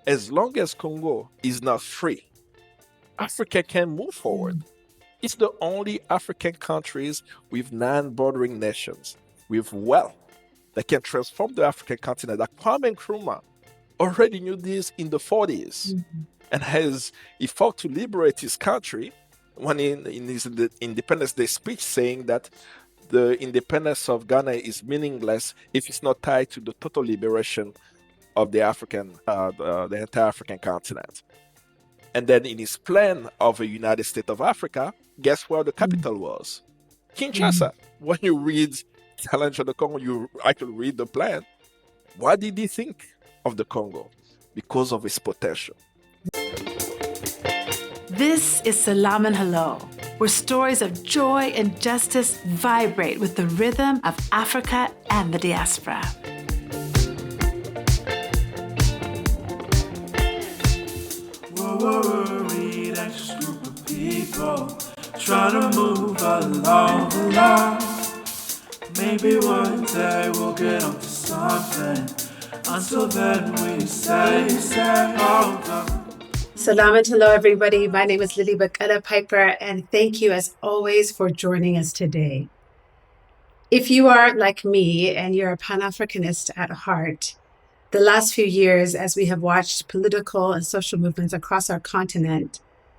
as long as Congo is not free, Africa can move forward. It's the only African countries with non-bordering nations with wealth that can transform the African continent. That Kwame Nkrumah already knew this in the 40s and he fought to liberate his country when in his Independence Day speech saying that the independence of Ghana is meaningless if it's not tied to the total liberation of the entire African continent. And then in his plan of a United States of Africa, guess where the capital was? Kinshasa. When you read Challenge of the Congo, you actually read the plan. What did he think of the Congo? Because of its potential. This is Selam Hello, where stories of joy and justice vibrate with the rhythm of Africa and the diaspora. We're worried, anxious group of people trying to move along. Maybe one day we'll get onto something. Until then, we say, hold on. Salam and hello, everybody. My name is Lily Bakala Piper, and thank you, as always, for joining us today. If you are like me and you're a Pan-Africanist at heart, the last few years, as we have watched political and social movements across our continent,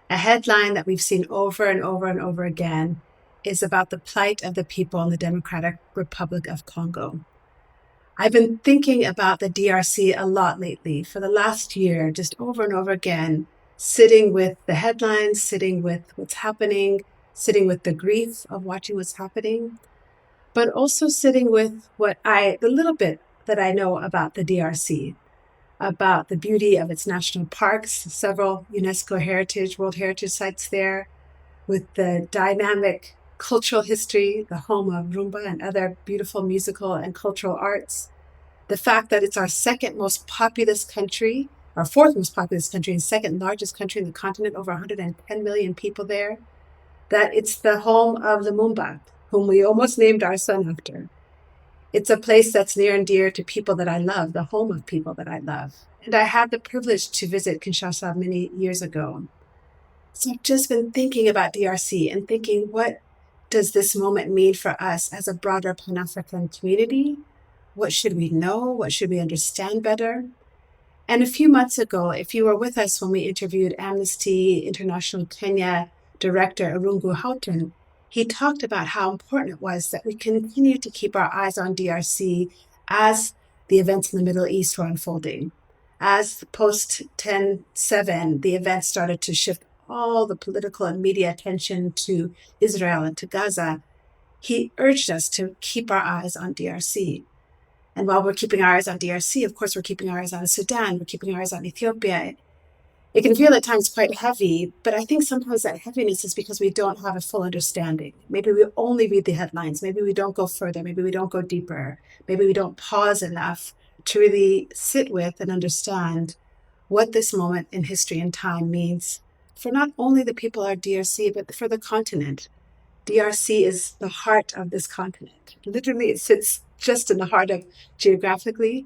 a headline that we've seen over and over and over again is about the plight of the people in the Democratic Republic of Congo. I've been thinking about the DRC a lot lately for the last year, just over and over again, sitting with the headlines, sitting with what's happening, sitting with the grief of watching what's happening, but also sitting with the little bit that I know about the DRC, about the beauty of its national parks, several UNESCO World Heritage Sites there, with the dynamic cultural history, the home of rumba and other beautiful musical and cultural arts, the fact that it's our second most populous country, our fourth most populous country and second largest country in the continent, over 110 million people there, that it's the home of Lumumba, whom we almost named our son after. It's a place that's near and dear to people that I love, the home of people that I love. And I had the privilege to visit Kinshasa many years ago. So I've just been thinking about DRC and thinking, what does this moment mean for us as a broader Pan-African community? What should we know? What should we understand better? And a few months ago, if you were with us when we interviewed Amnesty International Kenya Director Arungu Houghton, he talked about how important it was that we continue to keep our eyes on DRC as the events in the Middle East were unfolding. As post-10/7, the events started to shift all the political and media attention to Israel and to Gaza, he urged us to keep our eyes on DRC. And while we're keeping our eyes on DRC, of course, we're keeping our eyes on Sudan, we're keeping our eyes on Ethiopia. It can feel at times quite heavy, but I think sometimes that heaviness is because we don't have a full understanding. Maybe we only read the headlines. Maybe we don't go further. Maybe we don't go deeper. Maybe we don't pause enough to really sit with and understand what this moment in history and time means for not only the people of DRC, but for the continent. DRC is the heart of this continent. Literally, it sits just in the heart of geographically,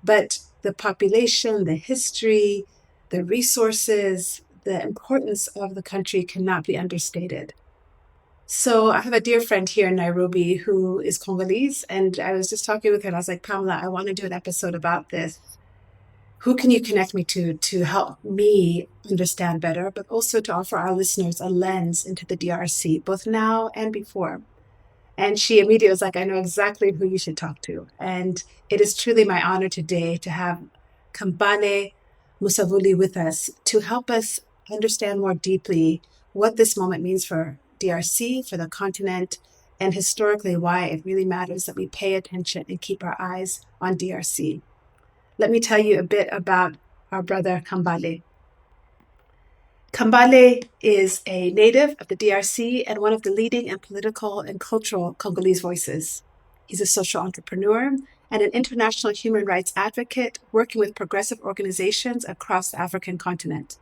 but the population, the history, the resources, the importance of the country cannot be understated. So I have a dear friend here in Nairobi who is Congolese, and I was just talking with her, and I was like, Pamela, I want to do an episode about this. Who can you connect me to help me understand better, but also to offer our listeners a lens into the DRC, both now and before? And she immediately was like, I know exactly who you should talk to. And it is truly my honor today to have Kambale Musavuli with us to help us understand more deeply what this moment means for DRC, for the continent, and historically why it really matters that we pay attention and keep our eyes on DRC. Let me tell you a bit about our brother Kambale. Kambale is a native of the DRC and one of the leading and political and cultural Congolese voices. He's a social entrepreneur and an international human rights advocate working with progressive organizations across the African continent.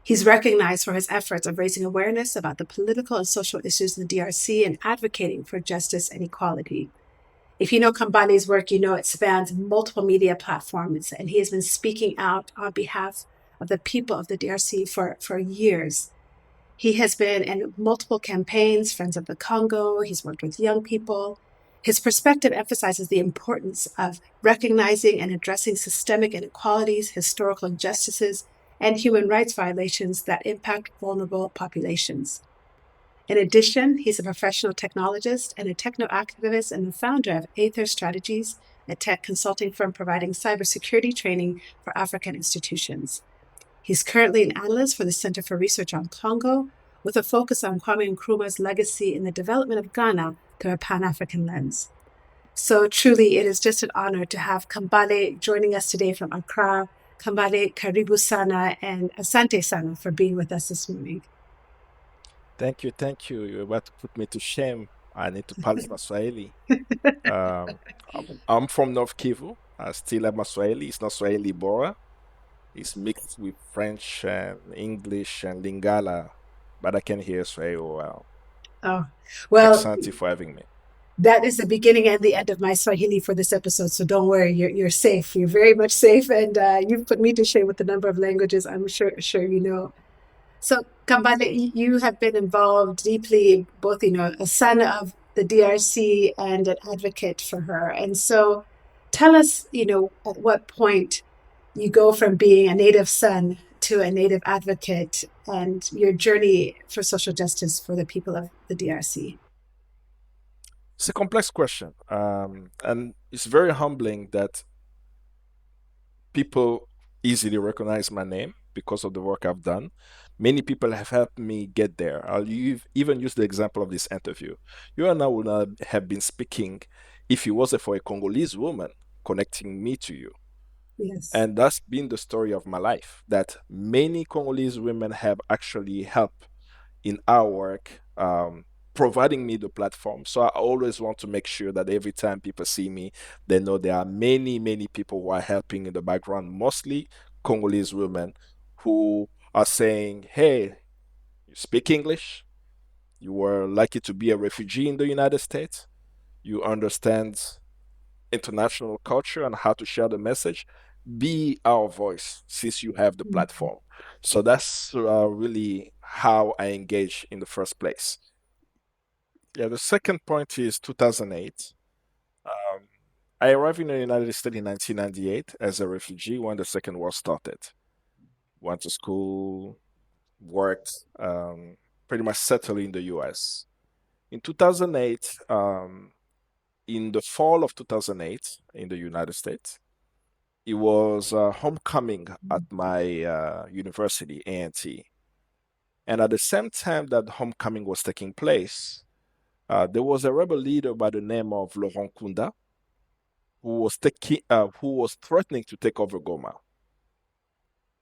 He's recognized for his efforts of raising awareness about the political and social issues in the DRC and advocating for justice and equality. If you know Kambale's work, you know it spans multiple media platforms, and he has been speaking out on behalf of the people of the DRC for years. He has been in multiple campaigns, Friends of the Congo. He's worked with young people. His perspective emphasizes the importance of recognizing and addressing systemic inequalities, historical injustices, and human rights violations that impact vulnerable populations. In addition, he's a professional technologist and a techno activist and the founder of Aether Strategies, a tech consulting firm providing cybersecurity training for African institutions. He's currently an analyst for the Center for Research on Congo, with a focus on Kwame Nkrumah's legacy in the development of Ghana through a Pan-African lens. So truly, it is just an honor to have Kambale joining us today from Accra. Kambale, karibu sana, and asante sana for being with us this morning. Thank you, thank you. You're about to put me to shame. I need to polish my Swahili. I'm from North Kivu. I still have my Swahili. It's not Swahili Bora. It's mixed with French and English and Lingala, but I can hear Swahili well. Oh, well, Asante for having me. that is the beginning and the end of my Swahili for this episode. So don't worry, you're safe. You're very much safe, and you've put me to shame with the number of languages I'm sure you know. So, Kambale, you have been involved deeply, both, a son of the DRC and an advocate for her. And so, tell us, at what point you go from being a native son to a native advocate and your journey for social justice for the people of the DRC. It's a complex question, and it's very humbling that people easily recognize my name because of the work I've done. Many people have helped me get there. I'll even use the example of this interview. You and I would not have been speaking if it wasn't for a Congolese woman connecting me to you. Yes. And that's been the story of my life, that many Congolese women have actually helped in our work, providing me the platform. So I always want to make sure that every time people see me, they know there are many, many people who are helping in the background, mostly Congolese women who are saying, hey, you speak English, you were lucky to be a refugee in the United States, you understand international culture and how to share the message. Be our voice since you have the platform. So that's really how I engage in the first place. Yeah, the second point is 2008. Um, I arrived in the United States in 1998 as a refugee when the Second War started. Went to school, worked, pretty much settled in the US. In 2008, in the fall of 2008 in the United States, it was homecoming at my university, A&T. And at the same time that homecoming was taking place, there was a rebel leader by the name of Laurent Kunda who was threatening to take over Goma.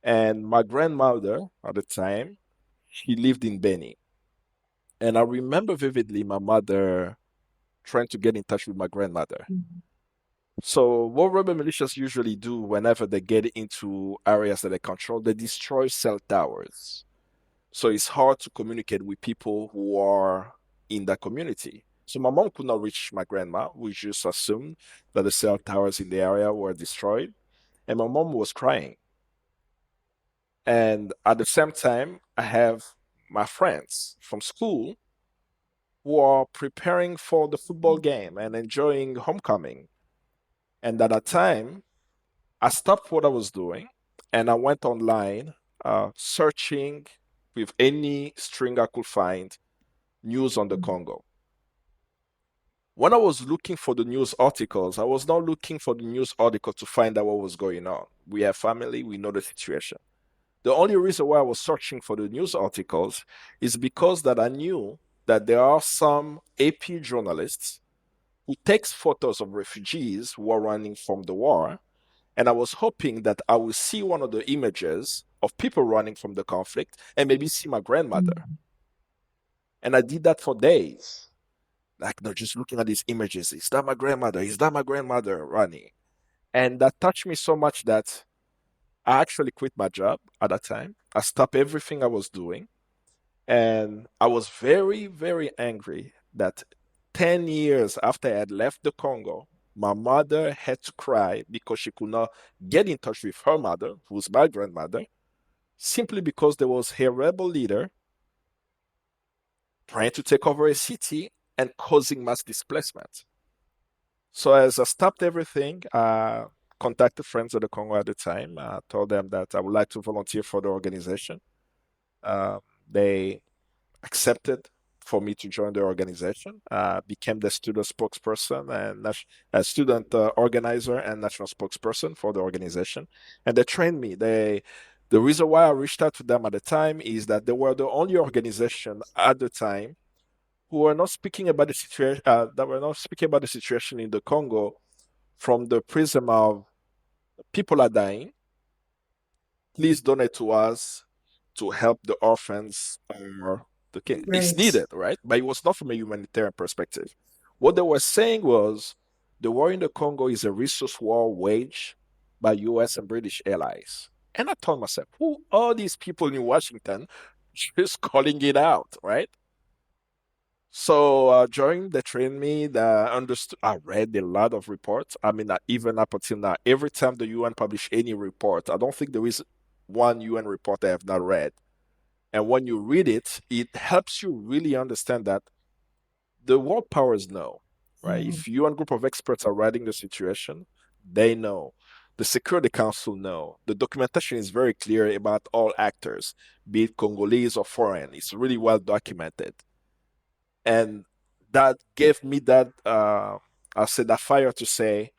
And my grandmother at the time, she lived in Beni. And I remember vividly my mother trying to get in touch with my grandmother. So what rebel militias usually do whenever they get into areas that they control, they destroy cell towers. So it's hard to communicate with people who are in that community. So my mom could not reach my grandma. We just assumed that the cell towers in the area were destroyed. And my mom was crying. And at the same time, I have my friends from school who are preparing for the football game and enjoying homecoming. And at that time, I stopped what I was doing and I went online searching with any string I could find news on the Congo. When I was looking for the news articles, I was not looking for the news article to find out what was going on. We have family, we know the situation. The only reason why I was searching for the news articles is because that I knew that there are some AP journalists who takes photos of refugees who are running from the war. And I was hoping that I would see one of the images of people running from the conflict and maybe see my grandmother. And I did that for days. Like, no, just looking at these images. Is that my grandmother? Is that my grandmother running? And that touched me so much that I actually quit my job at that time. I stopped everything I was doing. And I was very, very angry that 10 years after I had left the Congo, my mother had to cry because she could not get in touch with her mother, who's my grandmother, simply because there was a rebel leader trying to take over a city and causing mass displacement. So as I stopped everything, I contacted friends of the Congo at the time. I told them that I would like to volunteer for the organization. They accepted for me to join the organization. Became the student spokesperson and a student organizer and national spokesperson for the organization. And they trained me. The reason why I reached out to them at the time is that they were the only organization at the time who were not speaking about the situation. That were not speaking about the situation in the Congo from the prism of people are dying. Please donate to us to help the orphans or the king. It's Right. needed, right? But it was not from a humanitarian perspective. What they were saying was the war in the Congo is a resource war waged by US and British allies. And I told myself, who are these people in Washington just calling it out, right? So during the train me, I read a lot of reports. I mean, even up until now, every time the UN publish any report, I don't think there is one UN report I have not read. And when you read it, it helps you really understand that the world powers know, right? If you and group of experts are writing the situation, they know. The Security Council know. The documentation is very clear about all actors, be it Congolese or foreign. It's really well documented. And that gave me that, I said, that fire to say,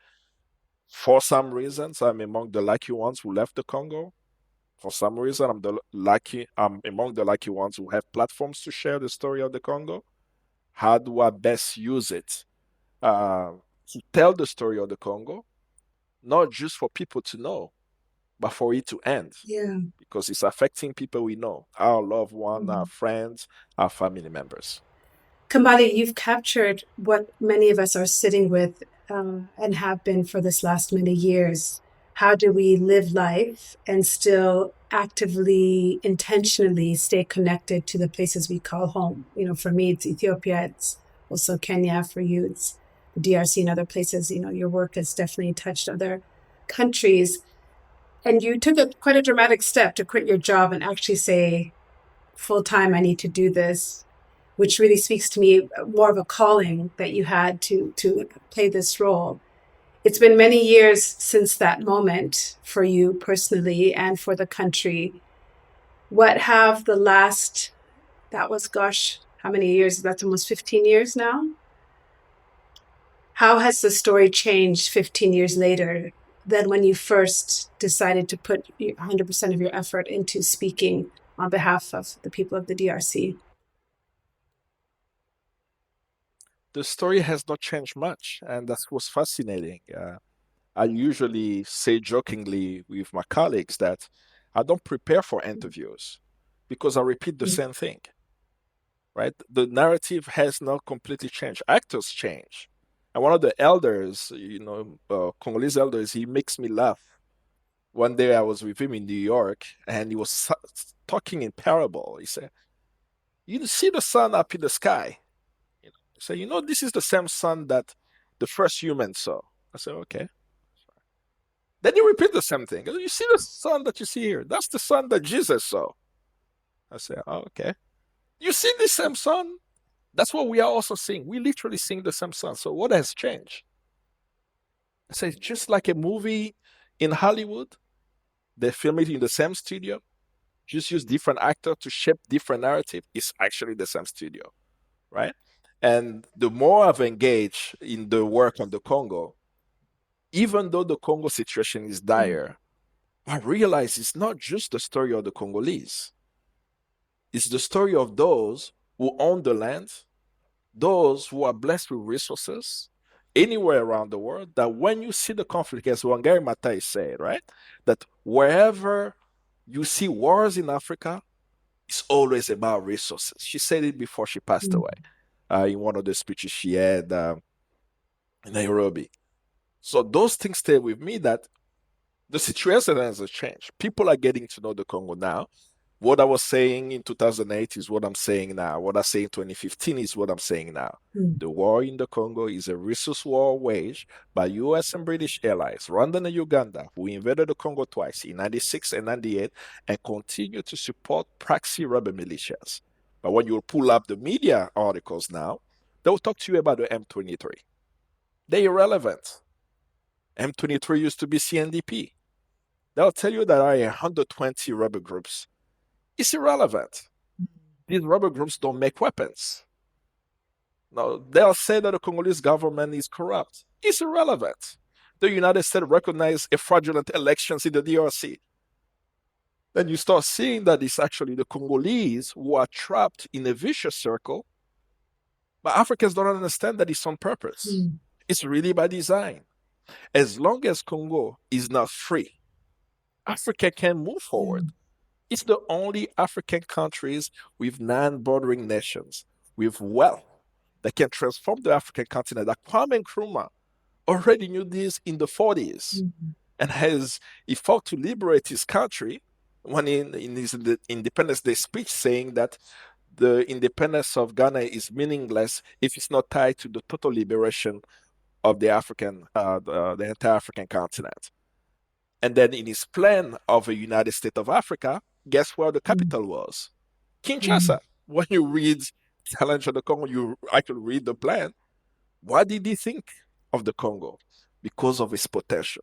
for some reasons, I'm among the lucky ones who left the Congo. For some reason, I'm among the lucky ones who have platforms to share the story of the Congo. How do I best use it to tell the story of the Congo, not just for people to know, but for it to end? Yeah. Because it's affecting people we know, our loved ones, our friends, our family members. Kambale, you've captured what many of us are sitting with and have been for this last many years. How do we live life and still actively, intentionally stay connected to the places we call home? You know, for me, it's Ethiopia. It's also Kenya. For you, it's the DRC and other places. You know, your work has definitely touched other countries. And you took quite a dramatic step to quit your job and actually say, full time, I need to do this, which really speaks to me more of a calling that you had to play this role. It's been many years since that moment for you personally and for the country. What have the last, that was, gosh, how many years? That's almost 15 years now. How has the story changed 15 years later than when you first decided to put 100% of your effort into speaking on behalf of the people of the DRC? The story has not changed much, and that was fascinating. I usually say jokingly with my colleagues that I don't prepare for interviews because I repeat the same thing, right? The narrative has not completely changed. Actors change. And one of the elders, Congolese elders, he makes me laugh. One day I was with him in New York and he was talking in parable. He said, you see the sun up in the sky. He said, this is the same sun that the first human saw. I said, okay. Then you repeat the same thing. You see the sun that you see here? That's the sun that Jesus saw. I said, oh, okay. You see the same sun? That's what we are also seeing. We literally seeing the same sun. So what has changed? I said, it's just like a movie in Hollywood. They film it in the same studio. Just use different actor to shape different narrative. It's actually the same studio, right? And the more I've engaged in the work on the Congo, even though the Congo situation is dire, I realize it's not just the story of the Congolese. It's the story of those who own the land, those who are blessed with resources anywhere around the world, that when you see the conflict, as Wangari Maathai said, right, that wherever you see wars in Africa, it's always about resources. She said it before she passed away in one of the speeches she had in Nairobi. So those things stay with me, that the situation has changed. People are getting to know the Congo now. What I was saying in 2008 is what I'm saying now. What I say in 2015 is what I'm saying now. The war in the Congo is a resource war waged by US and British allies, Rwanda and Uganda, who invaded the Congo twice in 96 and 98 and continue to support proxy rebel militias. But when you pull up the media articles now, they'll talk to you about the M23. They're irrelevant. M23 used to be CNDP. They'll tell you that there are 120 rebel groups. It's irrelevant. These rebel groups don't make weapons. No, they'll say that the Congolese government is corrupt. It's irrelevant. The United States recognized a fraudulent elections in the DRC. Then you start seeing that it's actually the Congolese who are trapped in a vicious circle, but Africans don't understand that it's on purpose. It's really by design. As long as Congo is not free, Africa can move forward. It's the only African countries with non-bordering nations with wealth that can transform the African continent. That Kwame Nkrumah already knew this in the 40s and he fought to liberate his country when in his Independence Day speech saying that the independence of Ghana is meaningless if it's not tied to the total liberation of the entire African continent. And then in his plan of a United States of Africa, guess where the capital was? Kinshasa. When you read Challenge of the Congo, you actually read the plan. What did he think of the Congo? Because of its potential.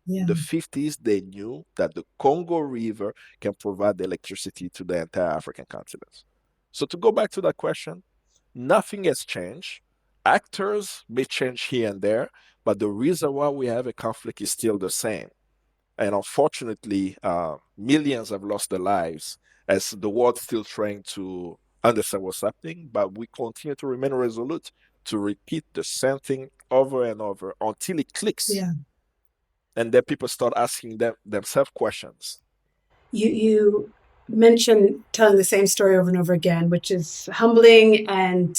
In the 50s, they knew that the Congo River can provide electricity to the entire African continent. So to go back to that question, nothing has changed. Actors may change here and there, but the reason why we have a conflict is still the same. And unfortunately, millions have lost their lives as the world still trying to understand what's happening, but we continue to remain resolute to repeat the same thing over and over until it clicks. And then people start asking themselves questions. You mentioned telling the same story over and over again, which is humbling and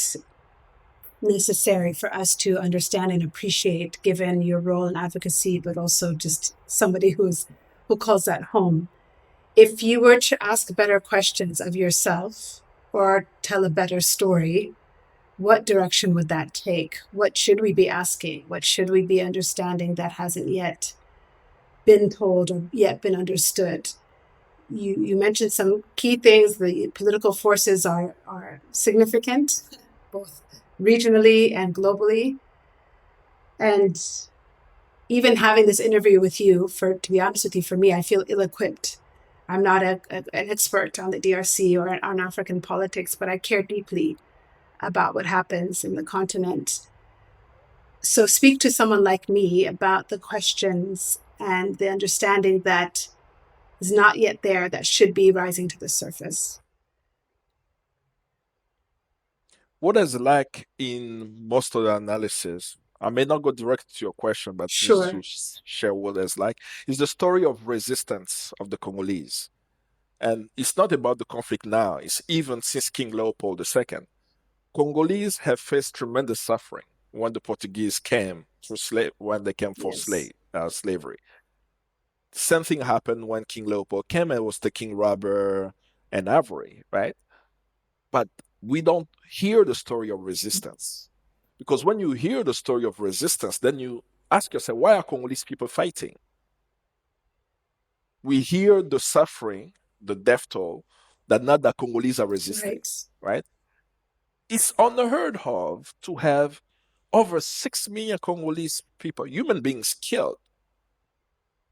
necessary for us to understand and appreciate, given your role in advocacy, but also just somebody who calls that home. If you were to ask better questions of yourself or tell a better story, what direction would that take? What should we be asking? What should we be understanding that hasn't yet been told or yet been understood? You mentioned some key things. The political forces are significant, both regionally and globally. And even having this interview with you, to be honest with you, for me, I feel ill-equipped. I'm not an expert on the DRC or on African politics, but I care deeply about what happens in the continent. So speak to someone like me about the questions and the understanding that is not yet there that should be rising to the surface. What is like in most of the analysis, I may not go direct to your question, but Sure. just to share what it's like, is the story of resistance of the Congolese. And it's not about the conflict now, it's even since King Leopold II. Congolese have faced tremendous suffering when the Portuguese came when they came for slavery. Same thing happened when King Leopold came and was taking rubber and ivory, right? But we don't hear the story of resistance. Because when you hear the story of resistance, then you ask yourself, why are Congolese people fighting? We hear the suffering, the death toll, that not the Congolese are resisting, right? It's unheard of to have over 6 million Congolese people, human beings, killed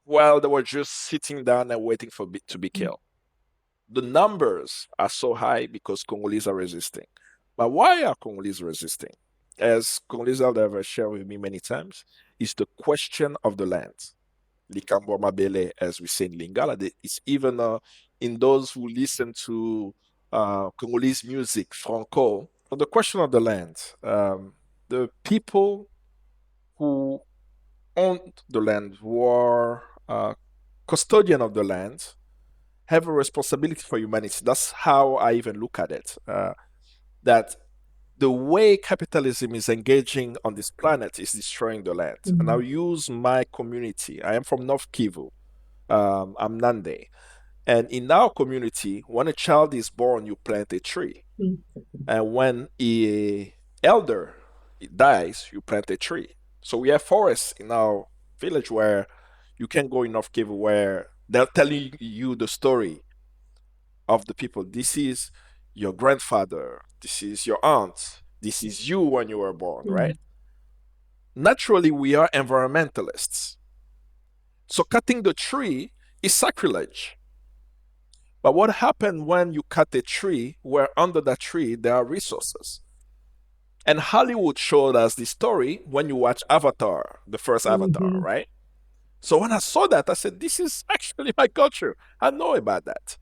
while they were just sitting down and waiting to be killed. The numbers are so high because Congolese are resisting. But why are Congolese resisting? As Congolese have shared with me many times, is the question of the land. Likambo Mabele, as we say in Lingala, it's even in those who listen to Congolese music, Franco, the question of the land. The people who owned the land, who are custodian of the land, have a responsibility for humanity. That's how I even look at it. That the way capitalism is engaging on this planet is destroying the land. Mm-hmm. And I'll use my community. I am from North Kivu. I'm Nande. And in our community, when a child is born, you plant a tree. And when a elder dies, you plant a tree. So we have forests in our village where you can go in North Kivu where they're telling you the story of the people. This is your grandfather. This is your aunt. This is you when you were born, right? Naturally, we are environmentalists. So cutting the tree is sacrilege. But what happened when you cut a tree where under that tree there are resources? And Hollywood showed us the story when you watch Avatar, the first Avatar, right? So when I saw that, I said, this is actually my culture. I know about that.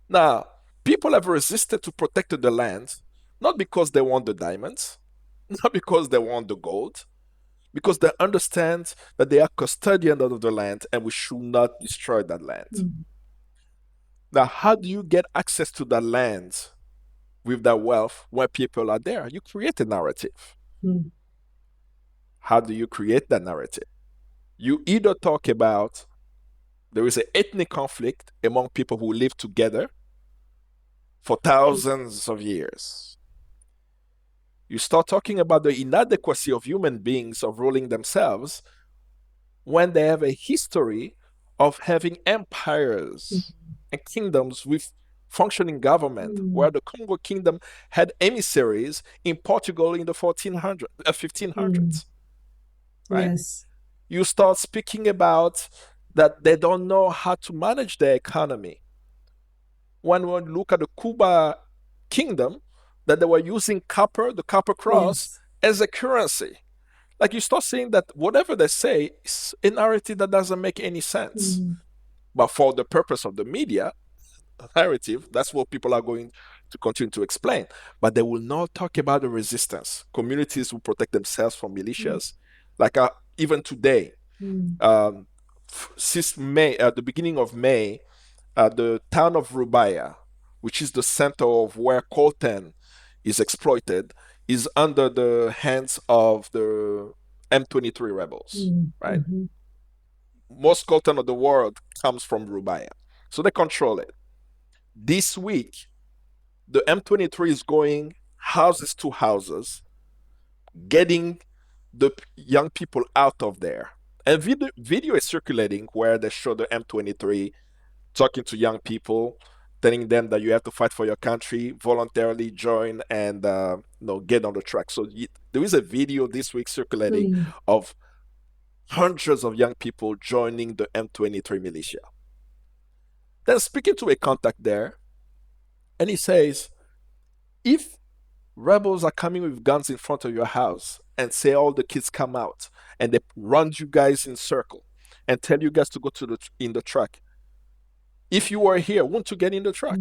Now, people have resisted to protect the land, not because they want the diamonds, not because they want the gold, because they understand that they are custodians of the land and we should not destroy that land. Now, how do you get access to that land with that wealth when people are there? You create a narrative. How do you create that narrative? You either talk about there is an ethnic conflict among people who live together for thousands of years. You start talking about the inadequacy of human beings of ruling themselves when they have a history of having empires and kingdoms with functioning government, where the Congo kingdom had emissaries in Portugal in the 1500s. Right? Yes. You start speaking about that they don't know how to manage their economy. When we look at the Cuba kingdom, that they were using copper, the copper cross, as a currency. Like you start saying that whatever they say is a narrative that doesn't make any sense. But for the purpose of the media narrative, that's what people are going to continue to explain. But they will not talk about the resistance. Communities will protect themselves from militias. Like even today, since May, the beginning of May, the town of Rubaya, which is the center of where coltan is exploited, is under the hands of the M23 rebels, right? Most coltan of the world comes from Rubaya. So they control it. This week, the M23 is going houses to houses, getting the young people out of there. And video is circulating where they show the M23 talking to young people, telling them that you have to fight for your country, voluntarily join, and get on the track. So there is a video this week circulating of hundreds of young people joining the M23 militia. Then speaking to a contact there, and he says, if rebels are coming with guns in front of your house and say all the kids come out and they run you guys in circle and tell you guys to go in the truck, if you were here, won't you get in the truck?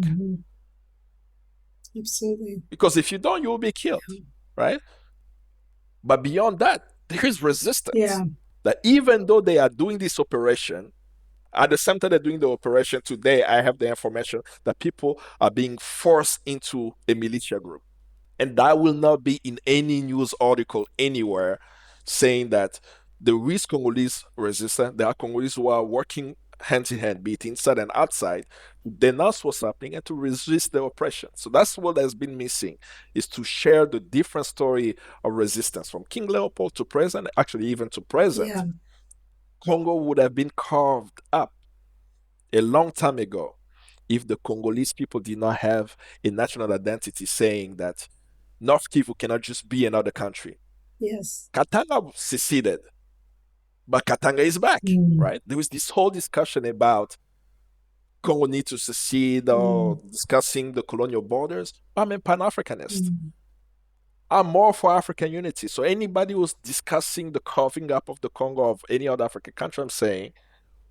Absolutely. Because if you don't, you will be killed, right? But beyond that, there is resistance. Yeah. That even though they are doing this operation, at the same time they're doing the operation today, I have the information that people are being forced into a militia group. And that will not be in any news article anywhere saying that there is Congolese resistance. There are Congolese who are working hand in hand, be it inside and outside, to denounce what's happening and to resist the oppression. So that's what has been missing, is to share the different story of resistance from King Leopold to present, actually even to present. Yeah. Congo would have been carved up a long time ago if the Congolese people did not have a national identity saying that North Kivu cannot just be another country. Yes. Katanga seceded, but Katanga is back, right? There was this whole discussion about Congo needs to secede or discussing the colonial borders. I'm a Pan-Africanist. I'm more for African unity. So anybody who's discussing the carving up of the Congo of any other African country, I'm saying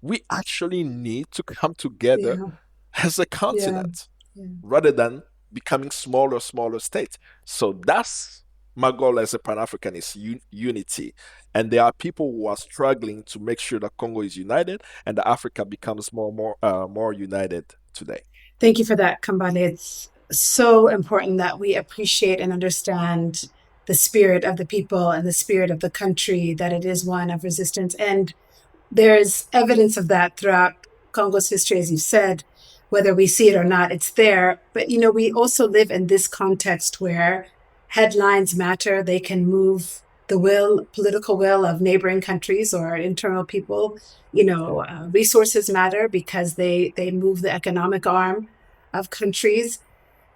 we actually need to come together as a continent rather than becoming smaller states. So that's my goal as a Pan-Africanist, unity. And there are people who are struggling to make sure that Congo is united and that Africa becomes more united today. Thank you for that, Kambale. It's so important that we appreciate and understand the spirit of the people and the spirit of the country, that it is one of resistance. And there's evidence of that throughout Congo's history, as you said. whether we see it or not, it's there. But, we also live in this context where headlines matter. They can move the political will of neighboring countries or internal people. Resources matter because they move the economic arm of countries.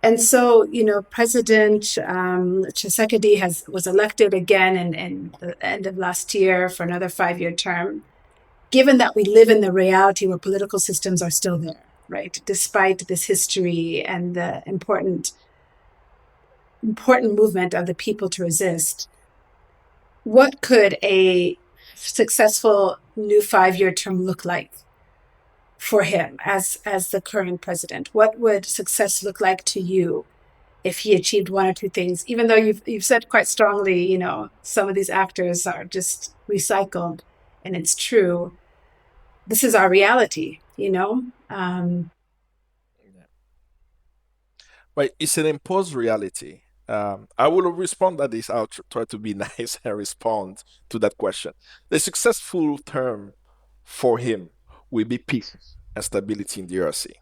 And so, President Tshisekedi was elected again in the end of last year for another 5-year term. Given that we live in the reality where political systems are still there, right, despite this history and the important movement of the people to resist, what could a successful new 5-year term look like for him as the current president? What would success look like to you if he achieved one or two things? Even though you've said quite strongly, some of these actors are just recycled, and it's true. This is our reality, Right, it's an imposed reality. I will respond that this. I'll try to be nice and respond to that question. The successful term for him will be peace and stability in DRC.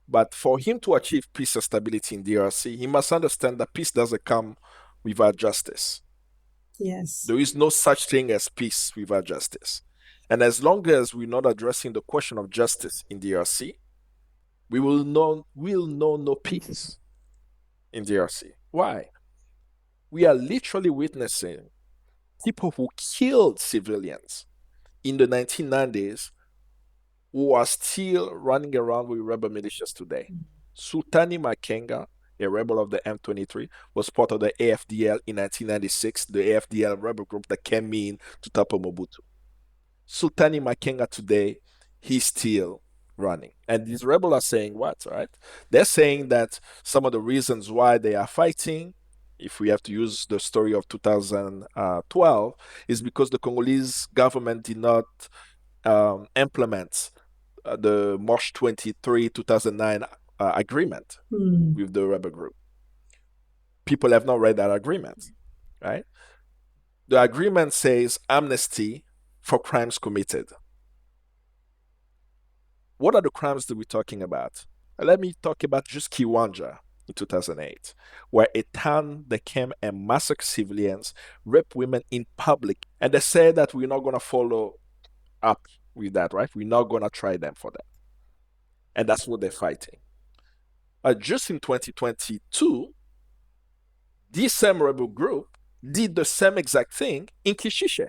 But for him to achieve peace and stability in DRC, he must understand that peace doesn't come without justice. Yes. There is no such thing as peace without justice. And as long as we're not addressing the question of justice in DRC, we will know no peace in DRC. Why? We are literally witnessing people who killed civilians in the 1990s who are still running around with rebel militias today. Sultani Makenga, a rebel of the M23, was part of the AFDL in 1996, the AFDL rebel group that came in to topple Mobutu. Sultani Makenga today, he's still running. And these rebels are saying what, right? They're saying that some of the reasons why they are fighting, if we have to use the story of 2012, is because the Congolese government did not implement the March 23, 2009 agreement with the rebel group. People have not read that agreement, right? The agreement says amnesty for crimes committed. What are the crimes that we're talking about? Let me talk about just Kiwanja in 2008, where a town that came and massacred civilians, raped women in public, and they said that we're not going to follow up with that, right? We're not going to try them for that. And that's what they're fighting. Just in 2022, this same rebel group did the same exact thing in Kishishe.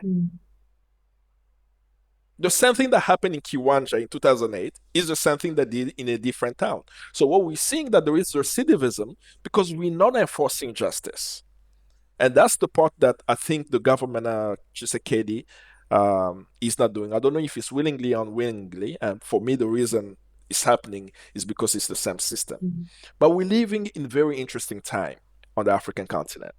The same thing that happened in Kiwanja in 2008 is the same thing that did in a different town. So what we're seeing that there is recidivism because we're not enforcing justice. And that's the part that I think the government, Tshisekedi, is not doing. I don't know if it's willingly or unwillingly. And for me, the reason it's happening is because it's the same system. But we're living in very interesting time on the African continent.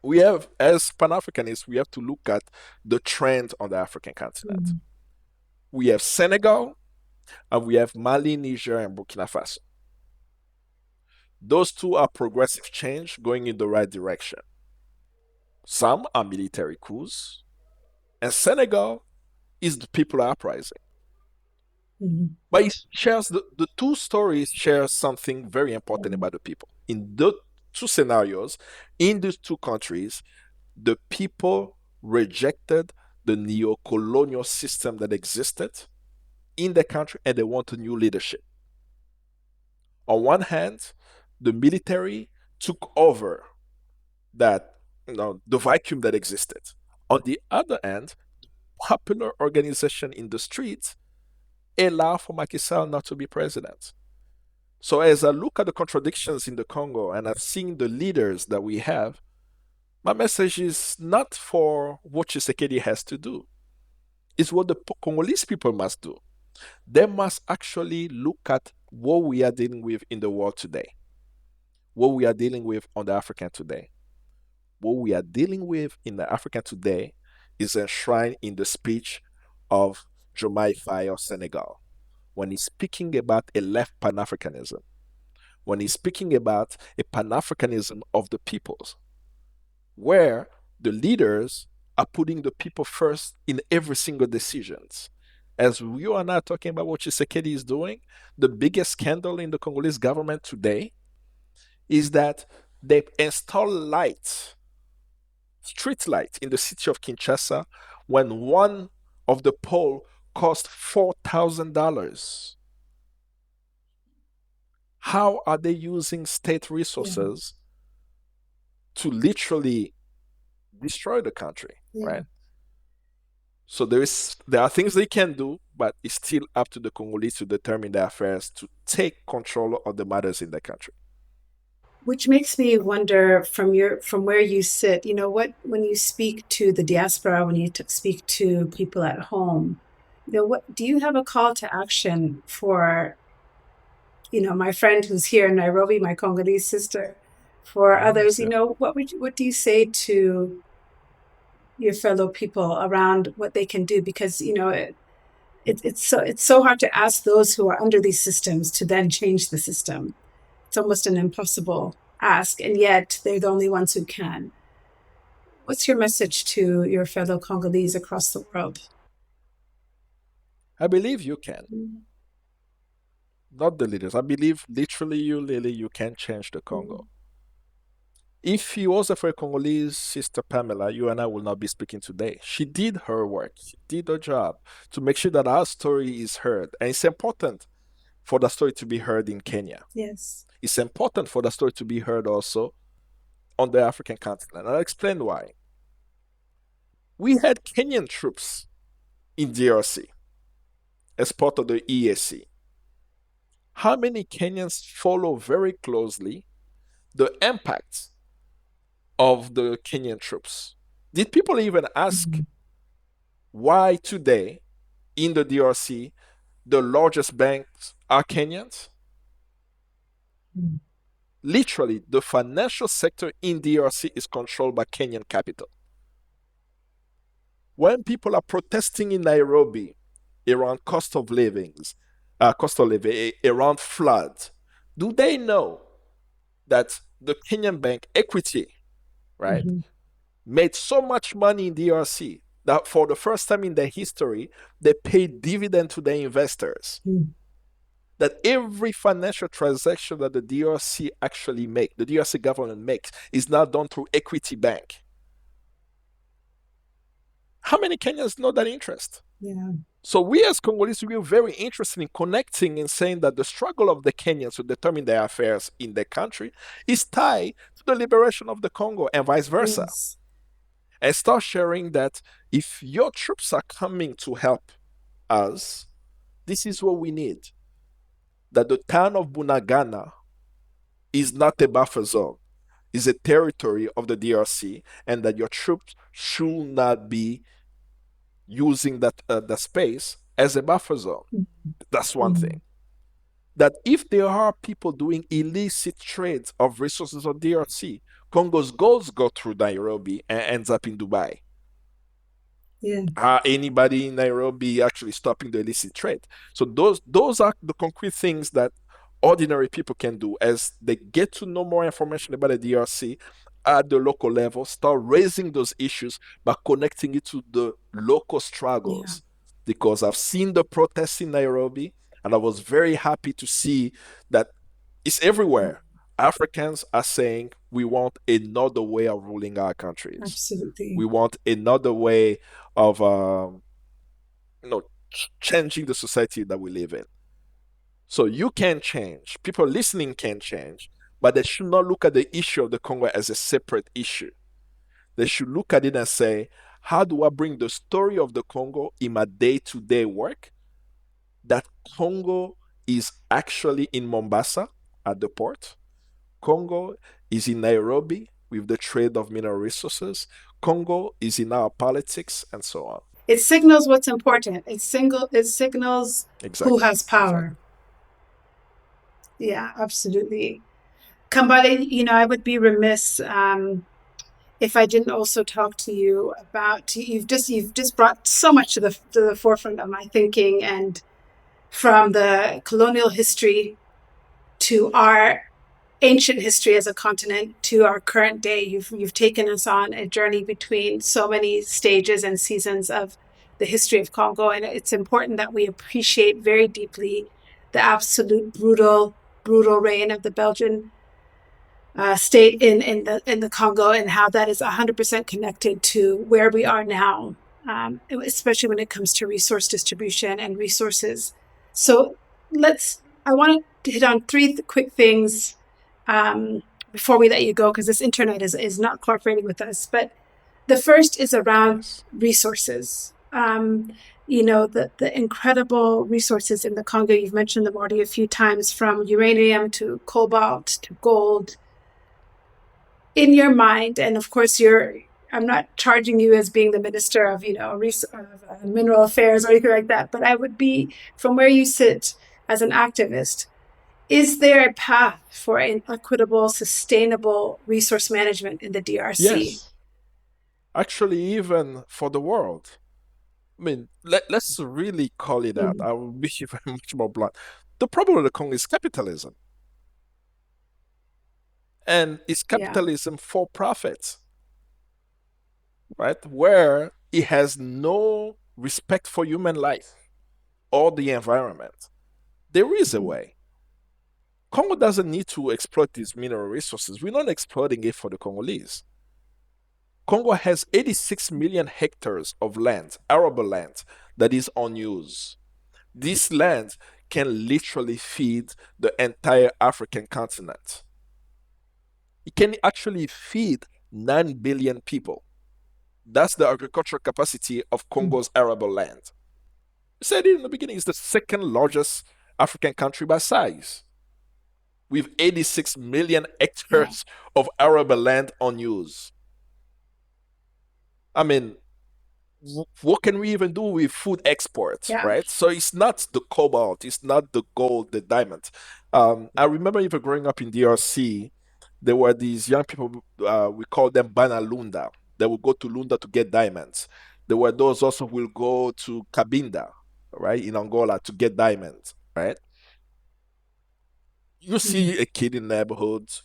We have, as Pan-Africanists, we have to look at the trend on the African continent. We have Senegal, and we have Mali, Niger, and Burkina Faso. Those two are progressive change going in the right direction. Some are military coups, and Senegal is the people uprising. But it shares the two stories share something very important about the people. In the two scenarios, in these two countries, the people rejected the neo-colonial system that existed in the country and they want a new leadership. On one hand, the military took over that, the vacuum that existed. On the other hand, popular organization in the streets allow for Macky Sall not to be president. So as I look at the contradictions in the Congo and I've seen the leaders that we have, my message is not for what Tshisekedi has to do. It's what the Congolese people must do. They must actually look at what we are dealing with in the world today, what we are dealing with on the African today. What we are dealing with in the African today is enshrined in the speech of Diomaye Faye of Senegal, when he's speaking about a left Pan-Africanism, when he's speaking about a Pan-Africanism of the peoples, where the leaders are putting the people first in every single decisions. As you are not talking about what Tshisekedi is doing, the biggest scandal in the Congolese government today is that they install lights, street lights in the city of Kinshasa when one of the pole cost $4,000. How are they using state Yeah. resources to literally destroy the country, Yeah. right? So there are things they can do, but it's still up to the Congolese to determine their affairs, to take control of the matters in the country. Which makes me wonder from where you sit, what when you speak to the diaspora, when you speak to people at home, what do you have a call to action for, my friend who's here in Nairobi, my Congolese sister, for others, Yeah. what do you say to your fellow people around what they can do? Because, it's so hard to ask those who are under these systems to then change the system. It's almost an impossible ask, and yet they're the only ones who can. What's your message to your fellow Congolese across the world? I believe you can, Mm-hmm. not the leaders. I believe literally you, Lily, you can change the Congo. If it wasn't for a Congolese sister Pamela, you and I will not be speaking today. She did her work, she did her job to make sure that our story is heard. And it's important for the story to be heard in Kenya. Yes. It's important for the story to be heard also on the African continent. I'll explain why. We had Kenyan troops in DRC as part of the EAC. How many Kenyans follow very closely the impact of the Kenyan troops? Did people even ask why today in the DRC the largest banks are Kenyans? Mm-hmm. Literally, the financial sector in DRC is controlled by Kenyan capital. When people are protesting in Nairobi around cost of living, around floods, do they know that the Kenyan bank Equity, right, Mm-hmm. made so much money in DRC that for the first time in their history, they paid dividend to their investors. Mm-hmm. That every financial transaction that the DRC actually make, the DRC government makes, is now done through Equity Bank. How many Kenyans know that interest? Yeah. So we as Congolese, we are very interested in connecting and saying that the struggle of the Kenyans to determine their affairs in their country is tied to the liberation of the Congo and vice versa. Yes. And start sharing that if your troops are coming to help us, this is what we need. That the town of Bunagana is not a buffer zone, is a territory of the DRC, and that your troops should not be using that space as a buffer zone. That's one Mm-hmm. thing. That if there are people doing illicit trades of resources on DRC, Congo's goals go through Nairobi and ends up in Dubai. Yeah. Anybody in Nairobi actually stopping the illicit trade? So those are the concrete things that ordinary people can do as they get to know more information about the DRC at the local level, start raising those issues by connecting it to the local struggles. Yeah. Because I've seen the protests in Nairobi, and I was very happy to see that it's everywhere. Africans are saying we want another way of ruling our countries. Absolutely. We want another way of changing the society that we live in. So you can change. People listening can change, but they should not look at the issue of the Congo as a separate issue. They should look at it and say, how do I bring the story of the Congo in my day-to-day work? That Congo is actually in Mombasa at the port. Congo is in Nairobi with the trade of mineral resources. Congo is in our politics and so on. It signals what's important. It signals who has power. Exactly. Yeah, absolutely. Kambale, I would be remiss if I didn't also talk to you about you've just brought so much to the forefront of my thinking, and from the colonial history to our ancient history as a continent to our current day. You've taken us on a journey between so many stages and seasons of the history of Congo, and it's important that we appreciate very deeply the absolute brutal reign of the Belgian state in the Congo, and how that is 100% connected to where we are now, especially when it comes to resource distribution and resources. So I want to hit on three quick things before we let you go, because this internet is not cooperating with us. But the first is around Yes. resources. The incredible resources in the Congo. You've mentioned them already a few times, from uranium to cobalt to gold. In your mind, and of course I'm not charging you as being the minister of mineral affairs or anything like that, but I would be, from where you sit as an activist, is there a path for an equitable, sustainable resource management in the DRC? Yes. Actually, even for the world. I mean, let's really call it out. Mm-hmm. I will be very much more blunt. The problem with the Congo is capitalism. And it's Yeah. capitalism for profit, right? Where it has no respect for human life or the environment. There is a way. Congo doesn't need to exploit these mineral resources. We're not exploiting it for the Congolese. Congo has 86 million hectares of land, arable land, that is unused. This land can literally feed the entire African continent. It can actually feed 9 billion people. That's the agricultural capacity of Congo's arable land. I said it in the beginning, it's the second largest African country by size, with 86 million Yeah. hectares of arable land unused. I mean, what can we even do with food exports, Yeah. right? So it's not the cobalt, it's not the gold, the diamond. I remember even growing up in DRC, there were these young people, we call them Banalunda. They would go to Lunda to get diamonds. There were those also who will go to Cabinda, right, in Angola to get diamonds, right? You Mm. see a kid in neighborhoods,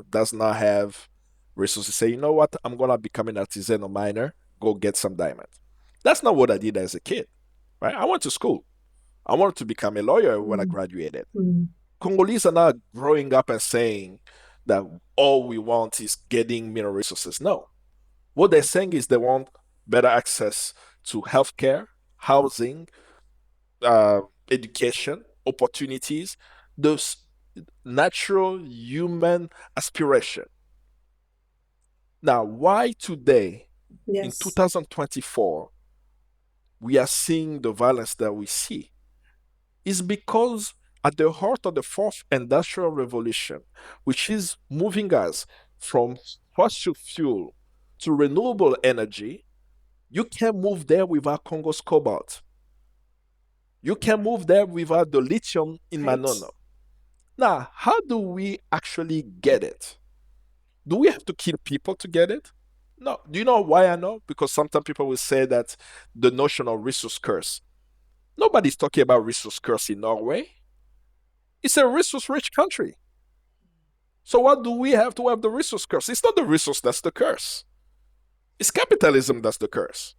does not have resources, say, you know what, I'm gonna become an artisanal miner, go get some diamonds. That's not what I did as a kid, right? I went to school. I wanted to become a lawyer when I Mm. graduated. Mm. Congolese are not growing up and saying that all we want is getting mineral resources. No. What they're saying is they want better access to healthcare, housing, uh, education, opportunities, those natural human aspiration. Now, why today, in Yes. 2024, we are seeing the violence that we see? Is because at the heart of the fourth industrial revolution, which is moving us from fossil fuel to renewable energy, you can move there without Congo's cobalt. You can move there without the lithium in Right. Manono. Now, how do we actually get it? Do we have to kill people to get it? No. Do you know why I know? Because sometimes people will say that the notion of resource curse. Nobody's talking about resource curse in Norway. It's a resource rich country. So what do we have to have the resource curse? It's not the resource that's the curse. It's capitalism that's the curse,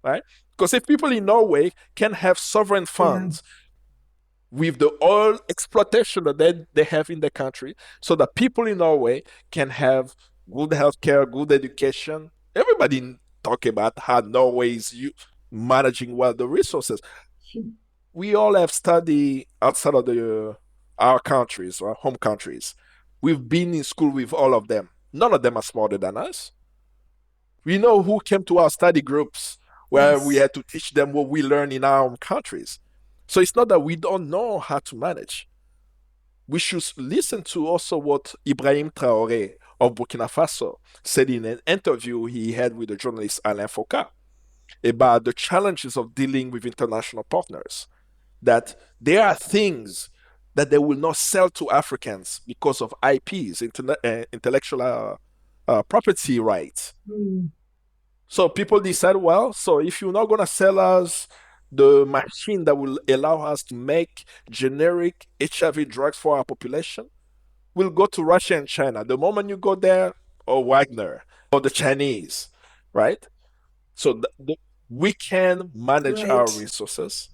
right? Because if people in Norway can have sovereign Yeah. funds with the oil exploitation that they have in the country, so that people in Norway can have good healthcare, good education. Everybody talk about how Norway is managing well the resources. We all have studied outside of our countries, our home countries. We've been in school with all of them. None of them are smarter than us. We know who came to our study groups where we Yes. had to teach them what we learned in our own countries. So it's not that we don't know how to manage. We should listen to also what Ibrahim Traore of Burkina Faso said in an interview he had with the journalist Alain Foucault about the challenges of dealing with international partners. That there are things that they will not sell to Africans because of IPs, intellectual property rights. Mm. So people decide, well, so if you're not going to sell us the machine that will allow us to make generic HIV drugs for our population, we'll go to Russia and China. The moment you go there, or Wagner, or the Chinese, right? So We can manage our Right. resources.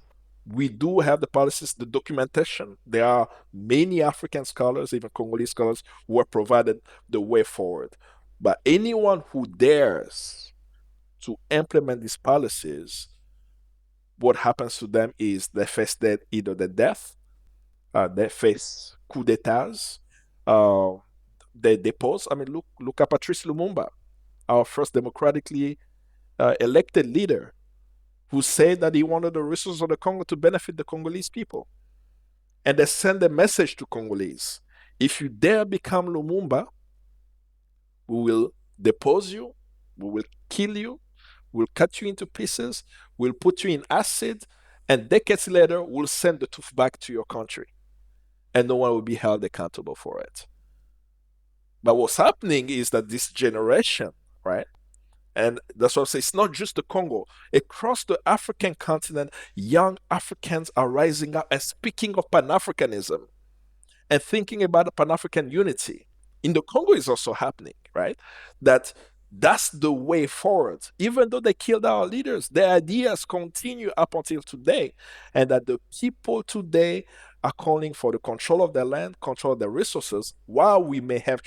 We do have the policies, the documentation. There are many African scholars, even Congolese scholars, who have provided the way forward. But anyone who dares to implement these policies, what happens to them is they face either the death, they face coup d'etats, uh, they depose. I mean, look at Patrice Lumumba, our first democratically elected leader, who said that he wanted the resources of the Congo to benefit the Congolese people. And they send a message to Congolese. If you dare become Lumumba, we will depose you, we will kill you, we'll cut you into pieces, we'll put you in acid, and decades later, we'll send the tooth back to your country. And no one will be held accountable for it. But what's happening is that this generation, right? And that's what I say. It's not just the Congo. Across the African continent, young Africans are rising up and speaking of Pan Africanism and thinking about Pan African unity. In the Congo is also happening, right? That's the way forward. Even though they killed our leaders, their ideas continue up until today. And that the people today are calling for the control of their land, control of their resources, while we may have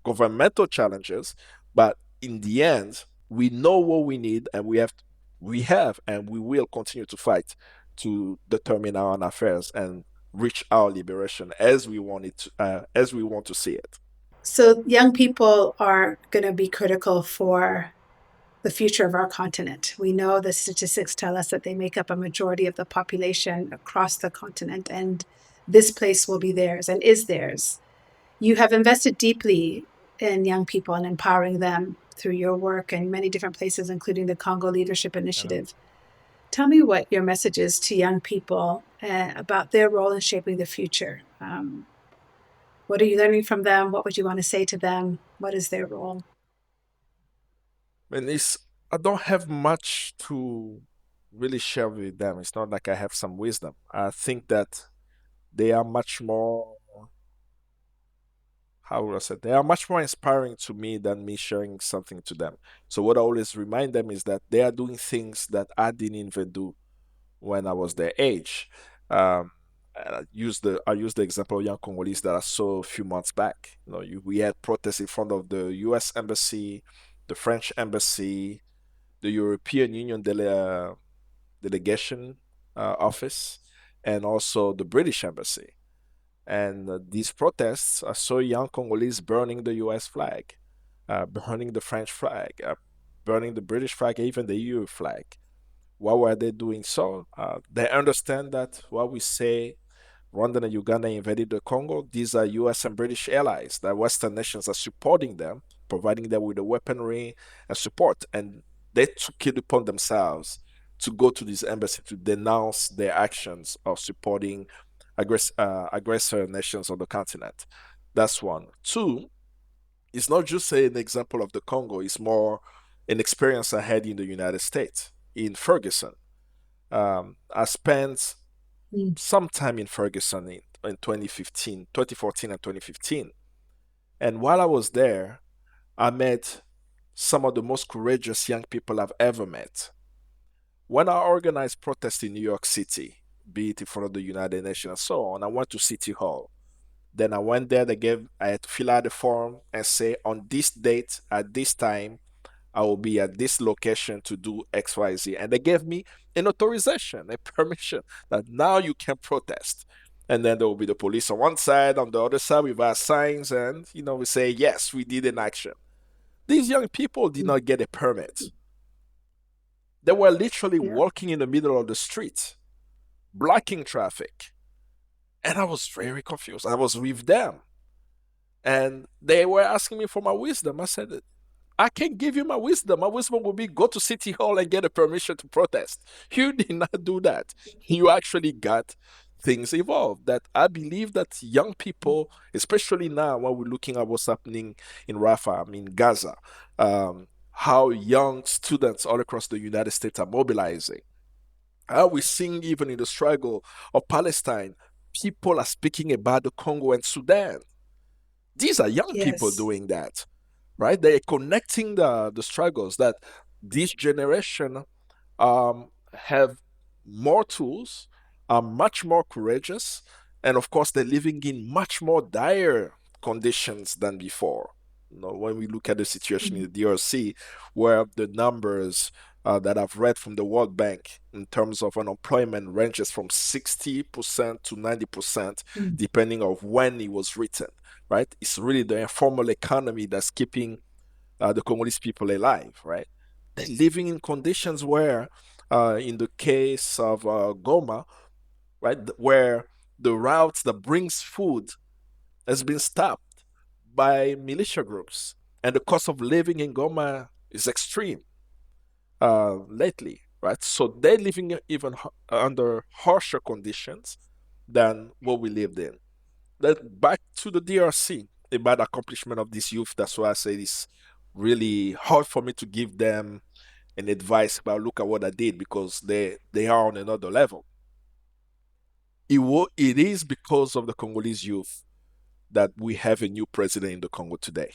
governmental challenges, but in the end, we know what we need, and and we will continue to fight to determine our own affairs and reach our liberation as we want as we want to see it. So young people are going to be critical for the future of our continent. We know the statistics tell us that they make up a majority of the population across the continent, and this place will be theirs and is theirs. You have invested deeply in young people and empowering them through your work in many different places, including the Congo Leadership Initiative. Tell me what your message is to young people about their role in shaping the future. What are you learning from them? What would you want to say to them? What is their role? And I don't have much to really share with them. It's not like I have some wisdom. I think that they are much more, how would I say, they are much more inspiring to me than me sharing something to them. So what I always remind them is that they are doing things that I didn't even do when I was their age. And I use the example of young Congolese that I saw a few months back. We had protests in front of the U.S. embassy, the French embassy, the European Union delegation office, and also the British embassy. And these protests, I saw young Congolese burning the U.S. flag, burning the French flag, burning the British flag, even the EU flag. Why were they doing so? They understand that what we say, Rwanda and Uganda invaded the Congo. These are US and British allies. The Western nations are supporting them, providing them with the weaponry and support. And they took it upon themselves to go to this embassy to denounce their actions of supporting aggressor nations on the continent. That's one. Two, it's not just an example of the Congo, it's more an experience I had in the United States, in Ferguson. I spent Mm. some time in Ferguson in 2015, 2014 and 2015. And while I was there, I met some of the most courageous young people I've ever met. When I organized protests in New York City, be it in front of the United Nations and so on, I went to City Hall. Then I went there, I had to fill out a form and say, on this date, at this time, I will be at this location to do XYZ. And they gave me an authorization, a permission that now you can protest. And then there will be the police on one side, on the other side, with our signs, and we say, yes, we did an action. These young people did not get a permit. They were literally Yeah. walking in the middle of the street, blocking traffic. And I was very confused. I was with them. And they were asking me for my wisdom. I said, I can give you my wisdom. My wisdom will be go to City Hall and get a permission to protest. You did not do that. You actually got things involved. That I believe that young people, especially now when we're looking at what's happening in Rafah, I mean Gaza, how young students all across the United States are mobilizing. How we're seeing even in the struggle of Palestine, people are speaking about the Congo and Sudan. These are young people Yes. doing that, right? They're connecting the struggles that this generation have more tools, are much more courageous, and of course, they're living in much more dire conditions than before. When we look at the situation in the DRC, where the numbers that I've read from the World Bank in terms of unemployment ranges from 60% to 90%, Mm. depending on when it was written, right? It's really the informal economy that's keeping the Congolese people alive, right? They're living in conditions where, in the case of Goma, right, where the routes that brings food has been stopped by militia groups, and the cost of living in Goma is extreme lately, right? So they're living even under harsher conditions than what we lived in. That back to the DRC, a bad accomplishment of this youth. That's why I say it's really hard for me to give them an advice about look at what I did because they are on another level. It is because of the Congolese youth that we have a new president in the Congo today.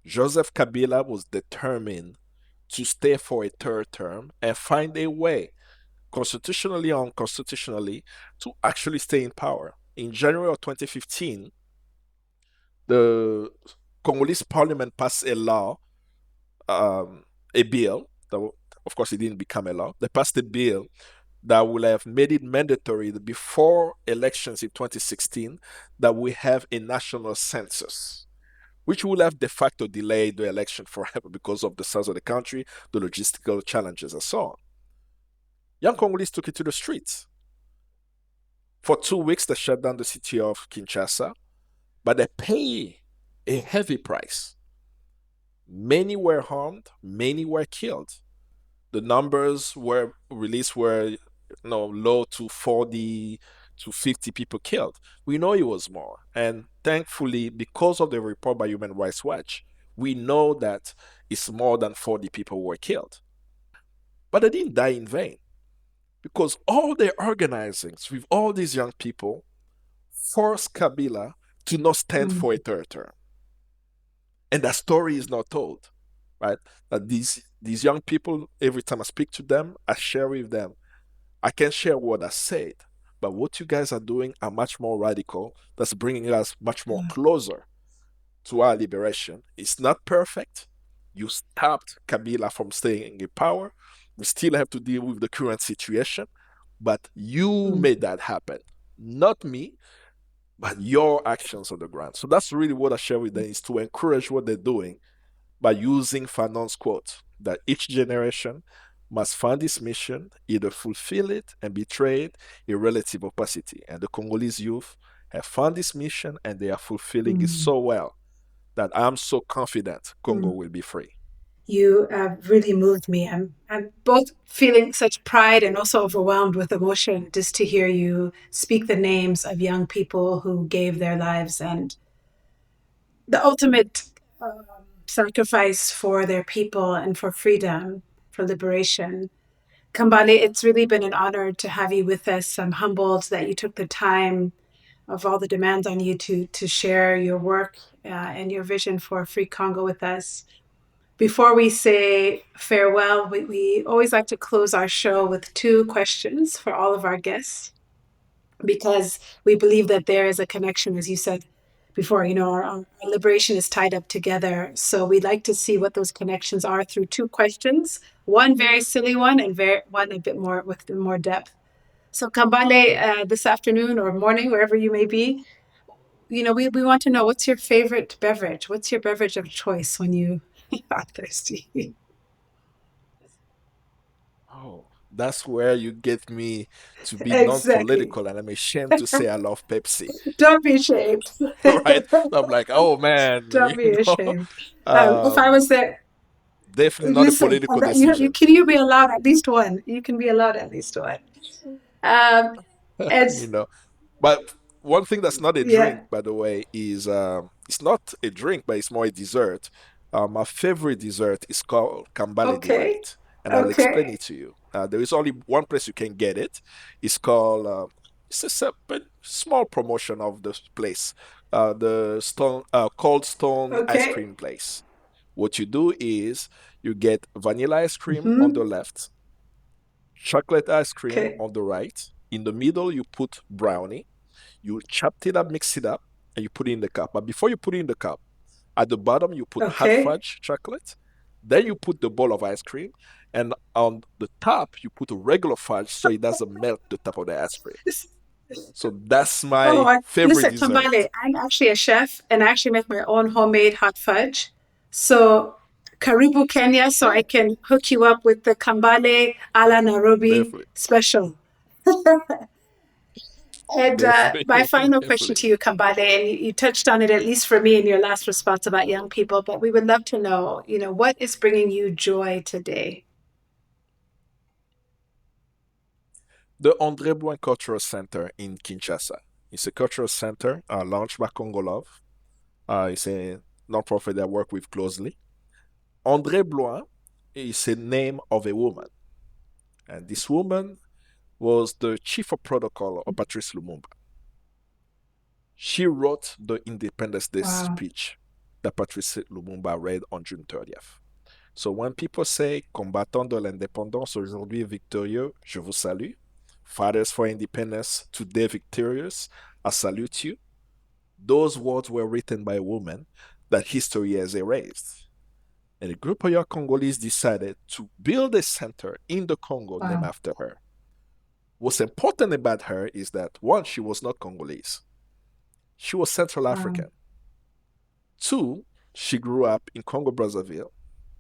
Joseph Kabila was determined to stay for a third term and find a way, constitutionally or unconstitutionally, to actually stay in power. In January of 2015, the Congolese parliament passed a law, a bill, that, of course, it didn't become a law. They passed a bill that will have made it mandatory that before elections in 2016 that we have a national census, which will have de facto delayed the election forever because of the size of the country, the logistical challenges, and so on. Young Congolese took it to the streets. For 2 weeks, they shut down the city of Kinshasa, but they pay a heavy price. Many were harmed, many were killed. The numbers were released were low to 40 to 50 people killed. We know it was more. And thankfully, because of the report by Human Rights Watch, we know that it's more than 40 people were killed. But they didn't die in vain because all the organizings with all these young people forced Kabila to not stand Mm. for a third term. And that story is not told, right? That these young people, every time I speak to them, I share with them. I can share what I said, but what you guys are doing are much more radical. That's bringing us much more Yeah. closer to our liberation. It's not perfect. You stopped Kabila from staying in power. We still have to deal with the current situation, but you Mm. made that happen. Not me, but your actions on the ground. So that's really what I share with them is to encourage what they're doing by using Fanon's quote that each generation must find its mission, either fulfill it and betray it in relative opacity. And the Congolese youth have found this mission and they are fulfilling it Mm. so well that I'm so confident Congo Mm. will be free. You really moved me. I'm both feeling such pride and also overwhelmed with emotion just to hear you speak the names of young people who gave their lives and the ultimate sacrifice for their people and for freedom, for liberation. Kambale, it's really been an honor to have you with us. I'm humbled that you took the time of all the demands on you to share your work and your vision for Free Congo with us. Before we say farewell, we always like to close our show with two questions for all of our guests because we believe that there is a connection, as you said before, our liberation is tied up together. So we'd like to see what those connections are through two questions, one very silly one and one a bit more with more depth. So Kambale, this afternoon or morning, wherever you may be, we want to know what's your favorite beverage? What's your beverage of choice when you are thirsty? Oh, that's where you get me to be Exactly. non-political, and I'm ashamed to say I love Pepsi, Don't be ashamed. right? I'm like, oh man, Don't be know, ashamed. If I um, was there, definitely not a listen, political you decision. can you be allowed at least one. You can be allowed at least one. Um, and you know, But one thing that's not a yeah, drink, by the way, is it's not a drink, but it's more a dessert. My favorite dessert is called Kambale okay, Delight, and I'll explain okay, it to you. There is only one place you can get it. It's called it's a small promotion of this place, the Cold Stone ice okay. cream place. What you do is you get vanilla ice cream on Hmm. the left, chocolate ice cream Okay. on the right. In the middle, you put brownie. You chop it up, mix it up, and you put it in the cup. But before you put it in the cup, at the bottom, you put hot Okay. fudge chocolate. Then you put the bowl of ice cream. And on the top, you put a regular fudge so it doesn't melt the top of the ice cream. So that's Oh, my favorite listen, dessert. Kambale, I'm actually a chef and I actually make my own homemade hot fudge. So, Karibu, Kenya, so I can hook you up with the Kambale a la Nairobi Definitely. special. And my Definitely. final question Definitely. to you, Kambale, and you touched on it at least for me in your last response about young people, but we would love to know, what is bringing you joy today? The André Blouin Cultural Center in Kinshasa. It's a cultural center launched by Congo Love. It's a nonprofit that I work with closely. André Blouin is a name of a woman, and this woman was the chief of protocol of Patrice Lumumba. She wrote the Independence Day Wow. speech that Patrice Lumumba read on June 30th. So when people say combattant de l'indépendance aujourd'hui victorieux, je vous salue. Fathers for independence today victorious, I salute you. Those words were written by a woman that history has erased. And a group of young Congolese decided to build a center in the Congo named Wow. after her. What's important about her is that one, she was not Congolese. She was Central Wow. African. Two, she grew up in Congo Brazzaville.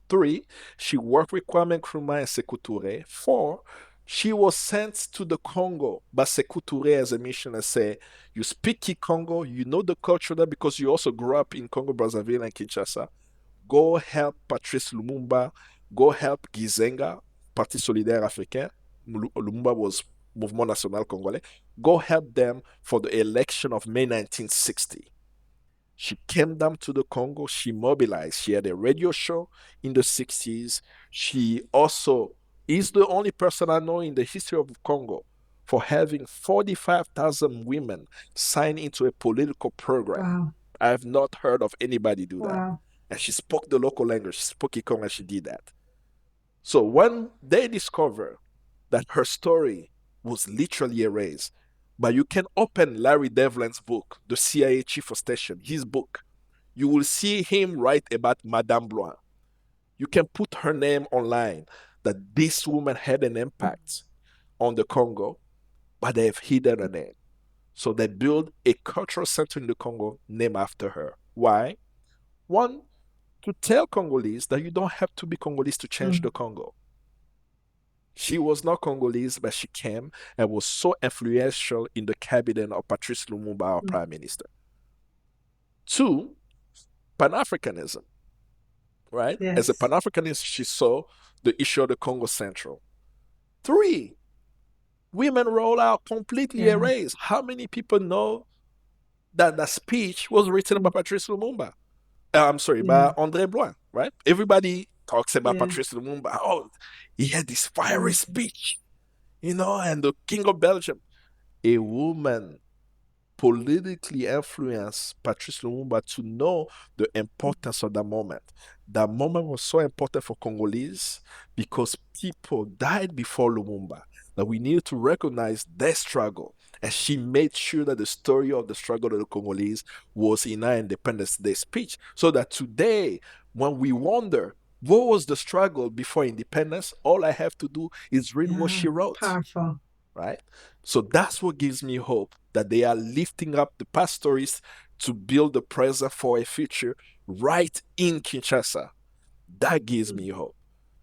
Three, she worked with Kwame Nkrumah and Sekou Touré. Four, she was sent to the Congo by Sekou Touré as a mission and say, you speak Congo, you know the culture there because you also grew up in Congo Brazzaville and Kinshasa. Go help Patrice Lumumba, go help Gizenga, Parti Solidaire Africain. Lumumba was Mouvement National Congolais. Go help them for the election of May 1960. She came down to the Congo. She mobilized. She had a radio show in the 60s. She also is the only person I know in the history of Congo for having 45,000 women sign into a political program. Wow. I have not heard of anybody do that. Wow. And she spoke the local language. She spoke Ikong and she did that. So when they discover that her story was literally erased, but you can open Larry Devlin's book, the CIA chief of station, his book. You will see him write about Madame Blanc. You can put her name online that this woman had an impact on the Congo, but they've hidden her name. So they build a cultural center in the Congo named after her. Why? One, to tell Congolese that you don't have to be Congolese to change Mm. the Congo. She was not Congolese, but she came and was so influential in the cabinet of Patrice Lumumba, our Mm. prime minister. Two, Pan Africanism, right? As a Yes. Pan Africanist, she saw the issue of the Congo Central. Three, women roll out completely Yeah. erased. How many people know that that speech was written by Patrice Lumumba? I'm sorry, Yeah. by André Blouin, right? Everybody talks about Yeah. Patrice Lumumba. Oh, he had this fiery Mm. speech, and the King of Belgium. A woman politically influenced Patrice Lumumba to know the importance of that moment. That moment was so important for Congolese because people died before Lumumba, that we needed to recognize their struggle. And she made sure that the story of the struggle of the Congolese was in our Independence Day speech. So that today, when we wonder what was the struggle before independence, all I have to do is read what Yeah. she wrote, Powerful. right? So that's what gives me hope that they are lifting up the past stories to build the present for a future right in Kinshasa. That gives Mm. me hope.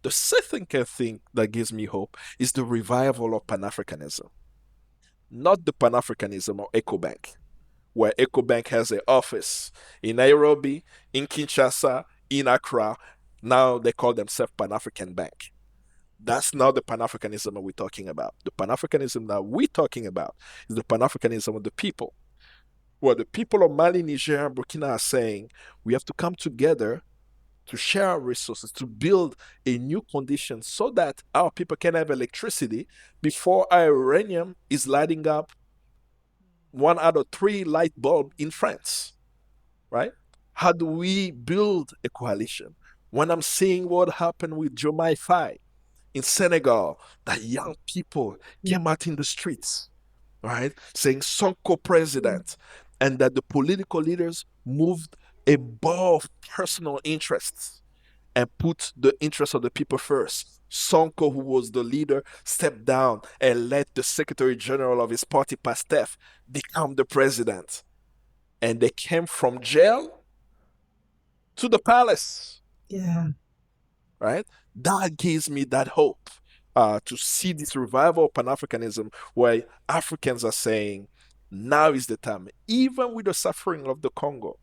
The second thing that gives me hope is the revival of Pan Africanism, not the Pan Africanism of EcoBank, where EcoBank has an office in Nairobi, in Kinshasa, in Accra. Now they call themselves Pan African Bank. That's not the Pan Africanism that we're talking about. The Pan Africanism that we're talking about is the Pan Africanism of the people, where the people of Mali, Niger, and Burkina are saying we have to come together to share our resources, to build a new condition so that our people can have electricity before our uranium is lighting up 1 out of 3 light bulbs in France, right? How do we build a coalition? When I'm seeing what happened with Jomai Fai, in Senegal that young people came out in the streets, right, saying Sonko president, and that the political leaders moved above personal interests and put the interests of the people first. Sonko, who was the leader, stepped down and let the secretary general of his party, Pastef, become the president. And they came from jail to the palace. Yeah. Right? That gives me that hope to see this revival of Pan-Africanism where Africans are saying, now is the time. Even with the suffering of the Congo,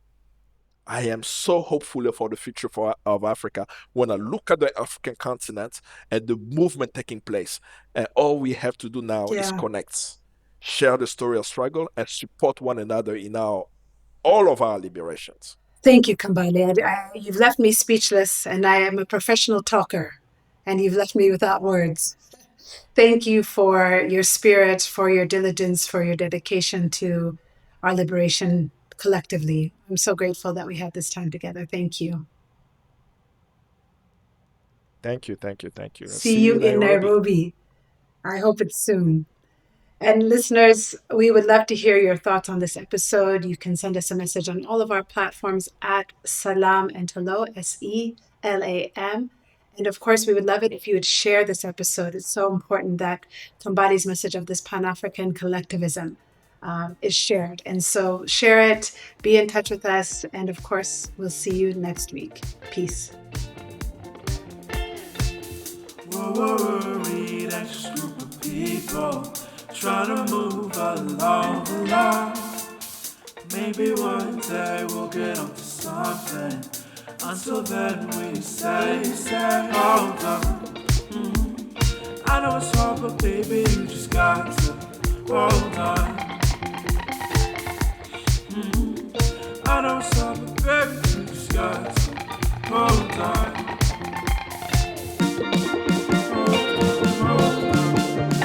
I am so hopeful for the future of Africa when I look at the African continent and the movement taking place. And all we have to do now is connect, share the story of struggle, and support one another in all of our liberations. Thank you, Kambale. You've left me speechless, and I am a professional talker, and you've left me without words. Thank you for your spirit, for your diligence, for your dedication to our liberation collectively. I'm so grateful that we had this time together. Thank you. Thank you, thank you, thank you. See you in Nairobi. I hope it's soon. And listeners, we would love to hear your thoughts on this episode. You can send us a message on all of our platforms at Selam Hello, SELAM. And of course, we would love it if you would share this episode. It's so important that Kambale's message of this Pan-African collectivism is shared. And so share it, be in touch with us, and of course, we'll see you next week. Peace. Worried, anxious group of people trying to move along. Maybe one day we'll get onto something. Until then we say, hold on. I know it's hard, but baby, you just got to hold on.